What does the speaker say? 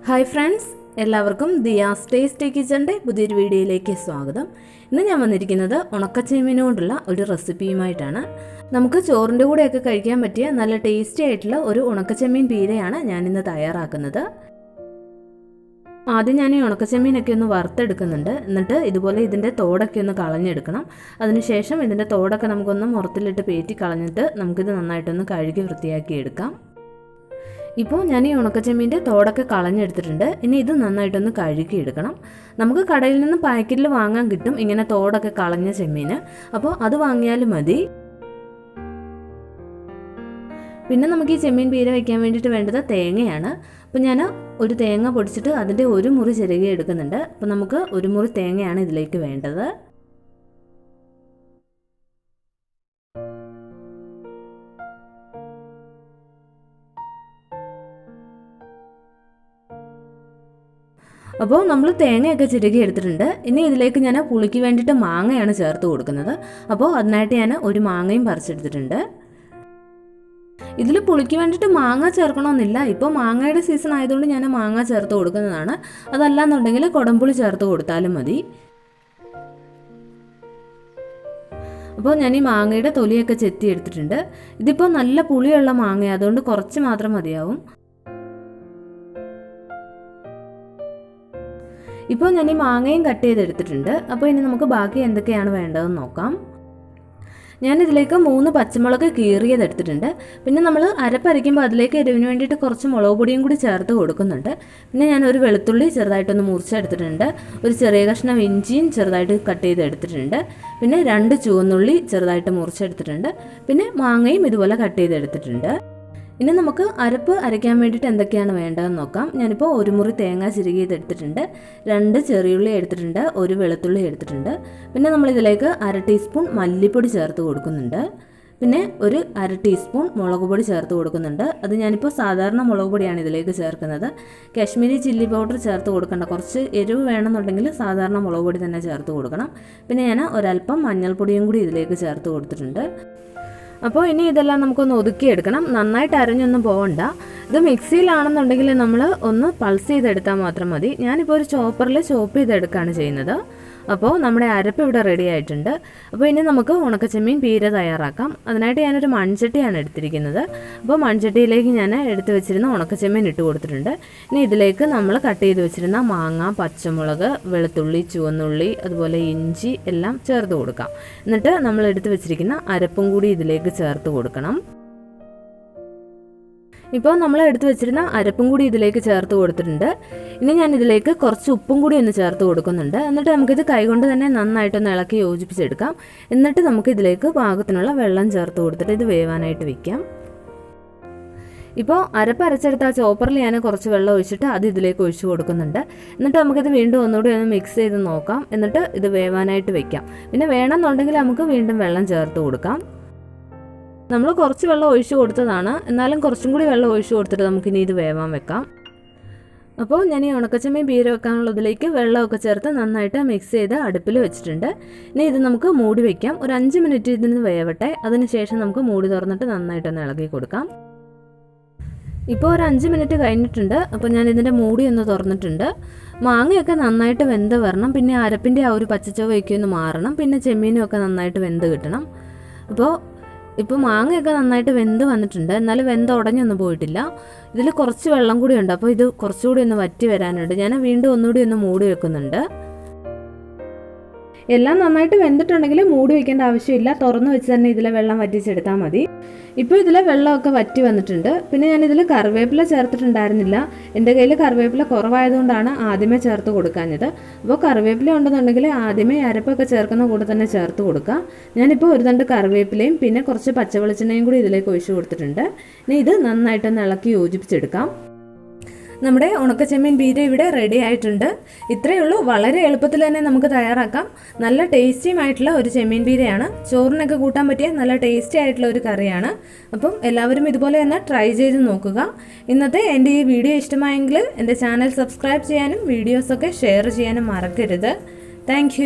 Hi friends, എല്ലാവർക്കും Diaz tasty കിച്ചൻ്റെ പുതിയൊരു വീഡിയോയിലേക്ക് സ്വാഗതം. ഇന്ന് ഞാൻ വന്നിരിക്കുന്നത് ഉണക്കച്ചെമ്മീൻ കൊണ്ടുള്ള ഒരു റെസിപ്പിയുമായിട്ടാണ്. നമുക്ക് ചോറിൻ്റെ കൂടെയൊക്കെ കഴിക്കാൻ പറ്റിയ നല്ല ടേസ്റ്റി ആയിട്ടുള്ള ഒരു ഉണക്കച്ചെമ്മീൻ പീരയാണ് ഞാനിന്ന് തയ്യാറാക്കുന്നത്. ആദ്യം ഞാൻ ഈ ഉണക്കച്ചെമ്മീനൊക്കെ ഒന്ന് വറുത്തെടുക്കുന്നുണ്ട്. എന്നിട്ട് ഇതുപോലെ ഇതിൻ്റെ തോടൊക്കെ ഒന്ന് കളഞ്ഞെടുക്കണം. അതിനുശേഷം ഇതിൻ്റെ തോടൊക്കെ നമുക്കൊന്ന് മുറത്തിലിട്ട് പേറ്റി കളഞ്ഞിട്ട് നമുക്കിത് നന്നായിട്ടൊന്ന് കഴുകി വൃത്തിയാക്കി എടുക്കാം. ഇപ്പോൾ ഞാൻ ഈ ഉണക്കച്ചെമ്മീൻ്റെ തോടൊക്കെ കളഞ്ഞെടുത്തിട്ടുണ്ട്. ഇനി ഇത് നന്നായിട്ടൊന്ന് കഴുകിയെടുക്കണം. നമുക്ക് കടയിൽ നിന്ന് പാക്കറ്റിൽ വാങ്ങാൻ കിട്ടും ഇങ്ങനെ തോടൊക്കെ കളഞ്ഞ ചെമ്മീൻ. അപ്പോൾ അത് വാങ്ങിയാലും മതി. പിന്നെ നമുക്ക് ഈ ചെമ്മീൻ പീര വയ്ക്കാൻ വേണ്ടിയിട്ട് വേണ്ടത് തേങ്ങയാണ്. അപ്പോൾ ഞാൻ ഒരു തേങ്ങ പൊടിച്ചിട്ട് അതിൻ്റെ ഒരു മുറി ചിരകി എടുക്കുന്നുണ്ട്. അപ്പോൾ നമുക്ക് ഒരു മുറി തേങ്ങയാണ് ഇതിലേക്ക് വേണ്ടത്. അപ്പോൾ നമ്മൾ തേങ്ങയൊക്കെ ചിരകി എടുത്തിട്ടുണ്ട്. ഇനി ഇതിലേക്ക് ഞാൻ പുളിക്ക് വേണ്ടിയിട്ട് മാങ്ങയാണ് ചേർത്ത് കൊടുക്കുന്നത്. അപ്പോൾ അതിനായിട്ട് ഞാൻ ഒരു മാങ്ങയും പറിച്ചെടുത്തിട്ടുണ്ട്. ഇതിൽ പുളിക്ക് വേണ്ടിയിട്ട് മാങ്ങ ചേർക്കണമെന്നില്ല. ഇപ്പോൾ മാങ്ങയുടെ സീസൺ ആയതുകൊണ്ട് ഞാൻ മാങ്ങ ചേർത്ത് കൊടുക്കുന്നതാണ്. അതല്ലാന്നുണ്ടെങ്കിൽ കുടംപുളി ചേർത്ത് കൊടുത്താലും മതി. അപ്പോൾ ഞാൻ ഈ മാങ്ങയുടെ തൊലിയൊക്കെ ചെത്തി എടുത്തിട്ടുണ്ട്. ഇതിപ്പോൾ നല്ല പുളിയുള്ള മാങ്ങ, അതുകൊണ്ട് കുറച്ച് മാത്രം മതിയാവും. ഇപ്പോൾ ഞാൻ ഈ മാങ്ങയും കട്ട് ചെയ്തെടുത്തിട്ടുണ്ട്. അപ്പോൾ ഇനി നമുക്ക് ബാക്കി എന്തൊക്കെയാണ് വേണ്ടതെന്ന് നോക്കാം. ഞാനിതിലേക്ക് 3 പച്ചമുളക് കീറിയതെടുത്തിട്ടുണ്ട്. പിന്നെ നമ്മൾ അരപ്പരയ്ക്കുമ്പോൾ അതിലേക്ക് എരിവിന് വേണ്ടിയിട്ട് കുറച്ച് മുളക് പൊടിയും കൂടി ചേർത്ത് കൊടുക്കുന്നുണ്ട്. പിന്നെ ഞാൻ ഒരു വെളുത്തുള്ളി ചെറുതായിട്ടൊന്ന് മുറിച്ചെടുത്തിട്ടുണ്ട്. ഒരു ചെറിയ കഷ്ണം ഇഞ്ചിയും ചെറുതായിട്ട് കട്ട് ചെയ്തെടുത്തിട്ടുണ്ട്. പിന്നെ 2 ചുവന്നുള്ളി ചെറുതായിട്ട് മുറിച്ചെടുത്തിട്ടുണ്ട്. പിന്നെ മാങ്ങയും ഇതുപോലെ കട്ട് ചെയ്തെടുത്തിട്ടുണ്ട്. ഇനി നമുക്ക് അരപ്പ് അരയ്ക്കാൻ വേണ്ടിയിട്ട് എന്തൊക്കെയാണ് വേണ്ടതെന്ന് നോക്കാം. ഞാനിപ്പോൾ ഒരു മുറി തേങ്ങ ചിരകിയതെടുത്തിട്ടുണ്ട്. 2 ചെറിയുള്ളി എടുത്തിട്ടുണ്ട്. ഒരു വെളുത്തുള്ളി എടുത്തിട്ടുണ്ട്. പിന്നെ നമ്മളിതിലേക്ക് 1/2 ടീസ്പൂൺ മല്ലിപ്പൊടി ചേർത്ത് കൊടുക്കുന്നുണ്ട്. പിന്നെ ഒരു 1/2 ടീസ്പൂൺ മുളക് പൊടി ചേർത്ത് കൊടുക്കുന്നുണ്ട്. അത് ഞാനിപ്പോൾ സാധാരണ മുളക് പൊടിയാണ് ഇതിലേക്ക് ചേർക്കുന്നത്. കാശ്മീരി ചില്ലി പൗഡർ ചേർത്ത് കൊടുക്കേണ്ട. കുറച്ച് എരിവ് വേണമെന്നുണ്ടെങ്കിൽ സാധാരണ മുളക് പൊടി തന്നെ ചേർത്ത് കൊടുക്കണം. പിന്നെ ഞാൻ ഒരല്പം മഞ്ഞൾപ്പൊടിയും കൂടി ഇതിലേക്ക് ചേർത്ത് കൊടുത്തിട്ടുണ്ട്. അപ്പോൾ ഇനി ഇതെല്ലാം നമുക്കൊന്ന് ഒതുക്കിയെടുക്കണം. നന്നായിട്ട് അരഞ്ഞൊന്നും പോകണ്ട. ഇത് മിക്സിയിലാണെന്നുണ്ടെങ്കിൽ നമ്മൾ ഒന്ന് പൾസ് ചെയ്തെടുത്താൽ മാത്രം മതി. ഞാനിപ്പോൾ ഒരു ചോപ്പറിൽ ചോപ്പ് ചെയ്തെടുക്കുകയാണ് ചെയ്യുന്നത്. അപ്പോൾ നമ്മുടെ അരപ്പ് ഇവിടെ റെഡി ആയിട്ടുണ്ട്. അപ്പോൾ ഇനി നമുക്ക് ഉണക്കച്ചെമ്മീൻ പീര തയ്യാറാക്കാം. അതിനായിട്ട് ഞാനൊരു മൺചട്ടിയാണ് എടുത്തിരിക്കുന്നത്. അപ്പോൾ മൺചട്ടിയിലേക്ക് ഞാൻ എടുത്ത് വെച്ചിരുന്ന ഉണക്കച്ചെമ്മീൻ ഇട്ട് കൊടുത്തിട്ടുണ്ട്. ഇനി ഇതിലേക്ക് നമ്മൾ കട്ട് ചെയ്ത് വെച്ചിരുന്ന മാങ്ങ, പച്ചമുളക്, വെളുത്തുള്ളി, ചുവന്നുള്ളി, അതുപോലെ ഇഞ്ചി എല്ലാം ചേർത്ത് കൊടുക്കാം. എന്നിട്ട് നമ്മൾ എടുത്ത് വെച്ചിരിക്കുന്ന അരപ്പും കൂടി ഇതിലേക്ക് ചേർത്ത് കൊടുക്കണം. ഇപ്പോൾ നമ്മൾ എടുത്ത് വെച്ചിരുന്ന അരപ്പും കൂടി ഇതിലേക്ക് ചേർത്ത് കൊടുത്തിട്ടുണ്ട്. ഇനി ഞാൻ ഇതിലേക്ക് കുറച്ച് ഉപ്പും കൂടി ഒന്ന് ചേർത്ത് കൊടുക്കുന്നുണ്ട്. എന്നിട്ട് നമുക്കിത് കൈകൊണ്ട് തന്നെ നന്നായിട്ടൊന്ന് ഇളക്കി യോജിപ്പിച്ചെടുക്കാം. എന്നിട്ട് നമുക്ക് ഇതിലേക്ക് പാകത്തിനുള്ള വെള്ളം ചേർത്ത് കൊടുത്തിട്ട് ഇത് വേവാനായിട്ട് വയ്ക്കാം. ഇപ്പോൾ അരപ്പ് അരച്ചെടുത്ത ആ ചോപ്പറിൽ ഞാൻ കുറച്ച് വെള്ളം ഒഴിച്ചിട്ട് അത് ഇതിലേക്ക് ഒഴിച്ചു കൊടുക്കുന്നുണ്ട്. എന്നിട്ട് നമുക്കിത് വീണ്ടും ഒന്നുകൂടി ഒന്ന് മിക്സ് ചെയ്ത് നോക്കാം. എന്നിട്ട് ഇത് വേവാനായിട്ട് വയ്ക്കാം. പിന്നെ വേണമെന്നുണ്ടെങ്കിൽ നമുക്ക് വീണ്ടും വെള്ളം ചേർത്ത് കൊടുക്കാം. നമ്മൾ കുറച്ച് വെള്ളം ഒഴിച്ചു കൊടുത്തതാണ്, എന്നാലും കുറച്ചും കൂടി വെള്ളം ഒഴിച്ചു കൊടുത്തിട്ട് നമുക്കിനി ഇത് വേവാൻ വെക്കാം. അപ്പോൾ ഞാൻ ഈ ഉണക്കച്ചെമ്മീൻ പീര വെക്കാനുള്ളതിലേക്ക് വെള്ളമൊക്കെ ചേർത്ത് നന്നായിട്ട് മിക്സ് ചെയ്ത് അടുപ്പിൽ വെച്ചിട്ടുണ്ട്. ഇനി ഇത് നമുക്ക് മൂടി വയ്ക്കാം. ഒരു 5 മിനിറ്റ് ഇതിന് വേവട്ടെ. അതിനുശേഷം നമുക്ക് മൂടി തുറന്നിട്ട് നന്നായിട്ടൊന്ന് ഇളക്കി കൊടുക്കാം. ഇപ്പോൾ ഒരു 5 മിനിറ്റ് കഴിഞ്ഞിട്ടുണ്ട്. അപ്പോൾ ഞാൻ ഇതിൻ്റെ മൂടി ഒന്ന് തുറന്നിട്ടുണ്ട്. മാങ്ങയൊക്കെ നന്നായിട്ട് വെന്ത് വരണം. പിന്നെ അരപ്പിൻ്റെ ആ ഒരു പച്ചച്ചൊവയൊക്കെ ഒന്ന് മാറണം. പിന്നെ ചെമ്മീനും ഒക്കെ നന്നായിട്ട് വെന്ത് കിട്ടണം. ഇപ്പോൾ മാങ്ങയൊക്കെ നന്നായിട്ട് വെന്ത് വന്നിട്ടുണ്ട്. എന്നാലും വെന്ത് ഉടഞ്ഞൊന്നും പോയിട്ടില്ല. ഇതിൽ കുറച്ച് വെള്ളം കൂടി ഉണ്ട്. അപ്പോൾ ഇത് കുറച്ചുകൂടി ഒന്ന് വറ്റി വരാനുണ്ട്. ഞാൻ വീണ്ടും ഒന്നുകൂടി ഒന്ന് മൂടി വെക്കുന്നുണ്ട്. എല്ലാം നന്നായിട്ട് വെന്തിട്ടുണ്ടെങ്കിൽ മൂടി വയ്ക്കേണ്ട ആവശ്യമില്ല. തുറന്ന് വെച്ച് തന്നെ ഇതിലെ വെള്ളം വറ്റിച്ചെടുത്താൽ മതി. ഇപ്പോൾ ഇതിലെ വെള്ളമൊക്കെ വറ്റി വന്നിട്ടുണ്ട്. പിന്നെ ഞാനിതിൽ കറിവേപ്പില ചേർത്തിട്ടുണ്ടായിരുന്നില്ല. എൻ്റെ കയ്യിൽ കറിവേപ്പില കുറവായതുകൊണ്ടാണ് ആദ്യമേ ചേർത്ത് കൊടുക്കാഞ്ഞത്. അപ്പോൾ കറിവേപ്പില ഉണ്ടെന്നുണ്ടെങ്കിൽ ആദ്യമേ അരപ്പൊക്കെ ചേർക്കുന്ന കൂടെ തന്നെ ചേർത്ത് കൊടുക്കുക. ഞാനിപ്പോൾ ഒരു തണ്ട് കറിവേപ്പിലയും പിന്നെ കുറച്ച് പച്ചവെളിച്ചെണ്ണയും കൂടി ഇതിലേക്ക് ഒഴിച്ചു കൊടുത്തിട്ടുണ്ട്. ഇനി ഇത് നന്നായിട്ടൊന്ന് ഇളക്കി യോജിപ്പിച്ചെടുക്കാം. നമ്മുടെ ഉണക്കച്ചെമ്മീൻ പീര ഇവിടെ റെഡി ആയിട്ടുണ്ട്. ഇത്രയേ ഉള്ളൂ. വളരെ എളുപ്പത്തിൽ തന്നെ നമുക്ക് തയ്യാറാക്കാം. നല്ല ടേസ്റ്റിയുമായിട്ടുള്ള ഒരു ചെമ്മീൻ പീരയാണ്. ചോറിനൊക്കെ കൂട്ടാൻ പറ്റിയ നല്ല ടേസ്റ്റി ആയിട്ടുള്ള ഒരു കറിയാണ്. അപ്പം എല്ലാവരും ഇതുപോലെ തന്നെ ട്രൈ ചെയ്ത് നോക്കുക. ഇന്നത്തെ എൻ്റെ ഈ വീഡിയോ ഇഷ്ടമായെങ്കിൽ എൻ്റെ ചാനൽ സബ്സ്ക്രൈബ് ചെയ്യാനും വീഡിയോസൊക്കെ ഷെയർ ചെയ്യാനും മറക്കരുത്. താങ്ക്